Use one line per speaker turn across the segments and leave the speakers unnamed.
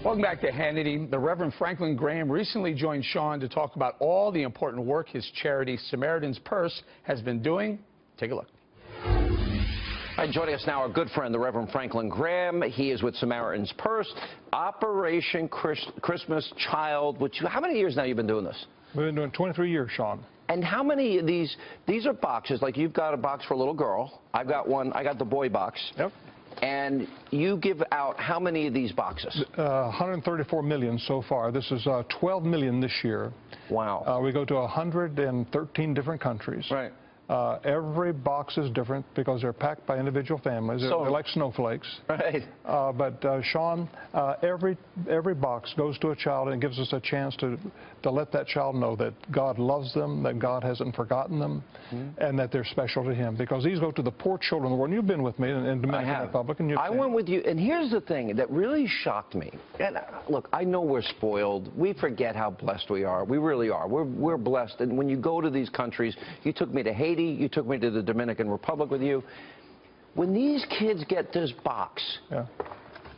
Welcome back to Hannity. The Reverend Franklin Graham recently joined Sean to talk about all the important work his charity, Samaritan's Purse, has been doing. Take a look.
All right, joining us now, our good friend, the Reverend Franklin Graham. He is with Samaritan's Purse, Operation Christmas Child. How many years now you've been doing this?
We've been doing 23 years, Sean.
And how many of these are boxes, like you've got a box for a little girl. I've got one, I got the boy box.
Yep.
And you give out how many of these boxes?
134 million so far. This is 12 million this year.
Wow.
We go to 113 different countries.
Right.
Every box is different because they're packed by individual families. They're like snowflakes.
Right.
But Sean, every box goes to a child and gives us a chance to let that child know that God loves them, that God hasn't forgotten them, and that they're special to Him. Because these go to the poor children of the world. And you've been with me in Dominican Republic. And
I went with you, and here's the thing that really shocked me. And look, I know we're spoiled. We forget how blessed we are. We really are. We're blessed. And when you go to these countries, you took me to Haiti. You took me to the Dominican Republic with you. When these kids get this box,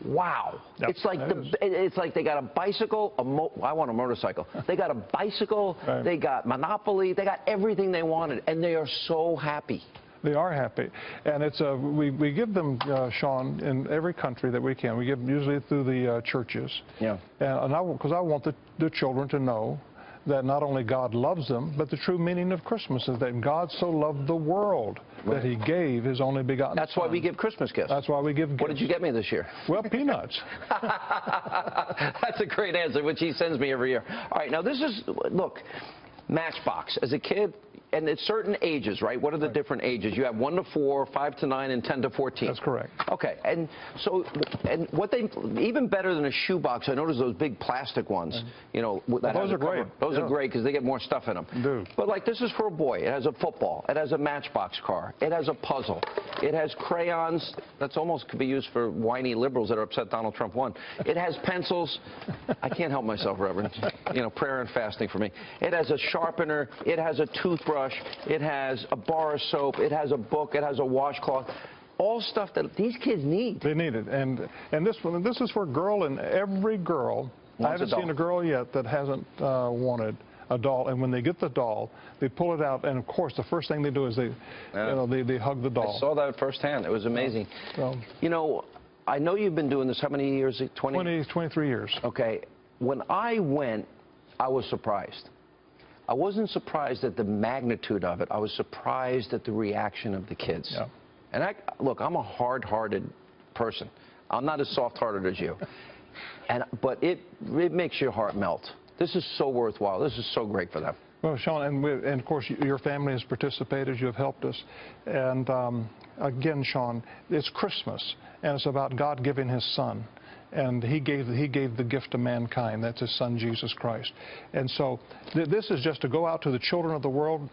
wow. Yep. It's like they got a bicycle, I want a motorcycle. They got a bicycle, they got Monopoly, they got everything they wanted, and they are so happy.
They are happy. And it's we give them, Sean, in every country that we can. We give them usually through the churches. Yeah. And because I want the children to know that not only God loves them, but the true meaning of Christmas is that God so loved the world that He gave His only begotten Son.
That's why we give Christmas gifts.
That's why we give gifts.
What did you get me this year?
Well, peanuts.
That's a great answer, which he sends me every year. All right, now this is, look, Matchbox. As a kid, and it's certain ages, right? What are the different ages? You have 1 to 4, 5 to 9, and 10 to 14.
That's correct.
Okay, and so, and what they, even better than a shoebox, I noticed those big plastic ones, you know. That
those are great.
Those are great because they get more stuff in them.
Dude.
But like this is for a boy. It has a football. It has a Matchbox car. It has a puzzle. It has crayons. That's almost could be used for whiny liberals that are upset Donald Trump won. It has pencils. I can't help myself, Reverend. You know, prayer and fasting for me. It has a sharpener. It has a toothbrush. It has a bar of soap. It has a book. It has a washcloth. All stuff that these kids need.
They need it. And this is for a girl, and every girl. I haven't seen a girl yet that hasn't wanted a doll. And when they get the doll, they pull it out, and of course the first thing they do is they hug the doll.
I saw that firsthand. It was amazing. You know, I know you've been doing this how many years?
23 years.
Okay. When I went, I was surprised. I wasn't surprised at the magnitude of it. I was surprised at the reaction of the kids. Yeah. And look, I'm a hard-hearted person. I'm not as soft-hearted as you. But it makes your heart melt. This is so worthwhile. This is so great for them.
Well, Sean, and of course, your family has participated. You have helped us. And again, Sean, it's Christmas, and it's about God giving His Son. And he gave the gift to mankind. That's His Son, Jesus Christ. And so this is just to go out to the children of the world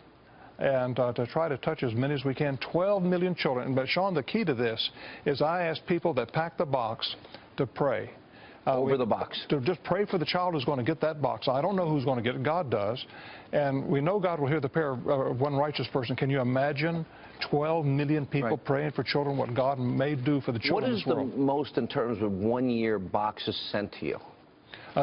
and to try to touch as many as we can. 12 million children. But, Sean, the key to this is I ask people that pack the box to pray.
Over the box.
To just pray for the child who's going to get that box. I don't know who's going to get it. God does. And we know God will hear the prayer of one righteous person. Can you imagine 12 million people praying for children, what God may do for the children of this world?
What is the most in terms of one-year boxes sent to you?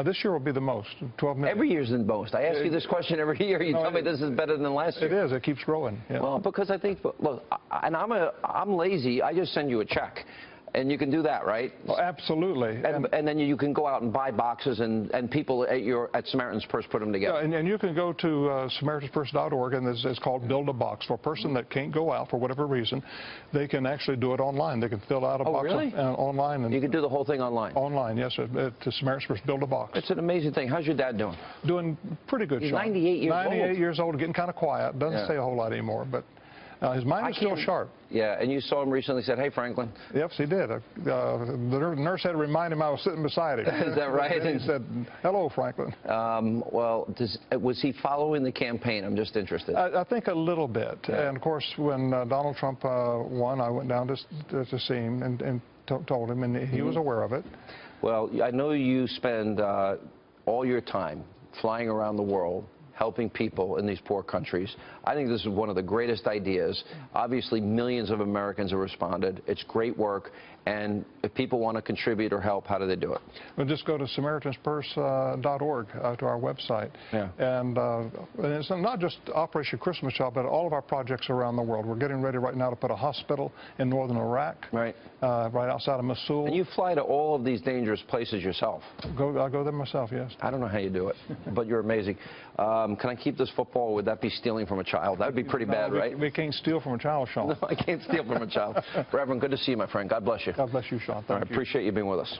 This year will be the most, 12 million.
Every year's the most. I ask you this question every year. You tell me this is better than last year.
It is. It keeps growing. Yeah.
Well, because I think, look, and I'm lazy. I just send you a check. And you can do that, right?
Oh, absolutely.
And then you can go out and buy boxes, and people at Samaritan's Purse put them together.
Yeah, and you can go to SamaritansPurse.org, and it's called Build a Box. For a person that can't go out for whatever reason, they can actually do it online. They can fill out a box online. And
you can do the whole thing online?
Online, yes. To Samaritan's Purse, Build a Box.
It's an amazing thing. How's your dad doing?
Doing pretty good,
He's
Sean.
98 years old.
98 years old, getting kind of quiet. Doesn't say a whole lot anymore, but his mind is still sharp.
Yeah, and you saw him recently, said, "Hey, Franklin."
Yes, he did. The nurse had to remind him I was sitting beside him.
Is that right?
And he said, "Hello, Franklin."
Well, was he following the campaign? I'm just interested.
I think a little bit. Yeah. And, of course, when Donald Trump won, I went down to see him and told him, and he was aware of it.
Well, I know you spend all your time flying around the world, helping people in these poor countries. I think this is one of the greatest ideas. Obviously, millions of Americans have responded. It's great work. And if people want to contribute or help, how do they do it?
Well, just go to SamaritansPurse.org to our website.
Yeah.
And it's not just Operation Christmas Child, but all of our projects around the world. We're getting ready right now to put a hospital in northern Iraq,
right
outside of Mosul.
And you fly to all of these dangerous places yourself.
I go there myself, yes.
I don't know how you do it, but you're amazing. Can I keep this football? Would that be stealing from a child? That would be pretty bad, right?
We can't steal from a child, Sean.
No, I can't steal from a child. Reverend, good to see you, my friend. God bless you.
God bless you, Sean. Thank you.
I appreciate you being with us.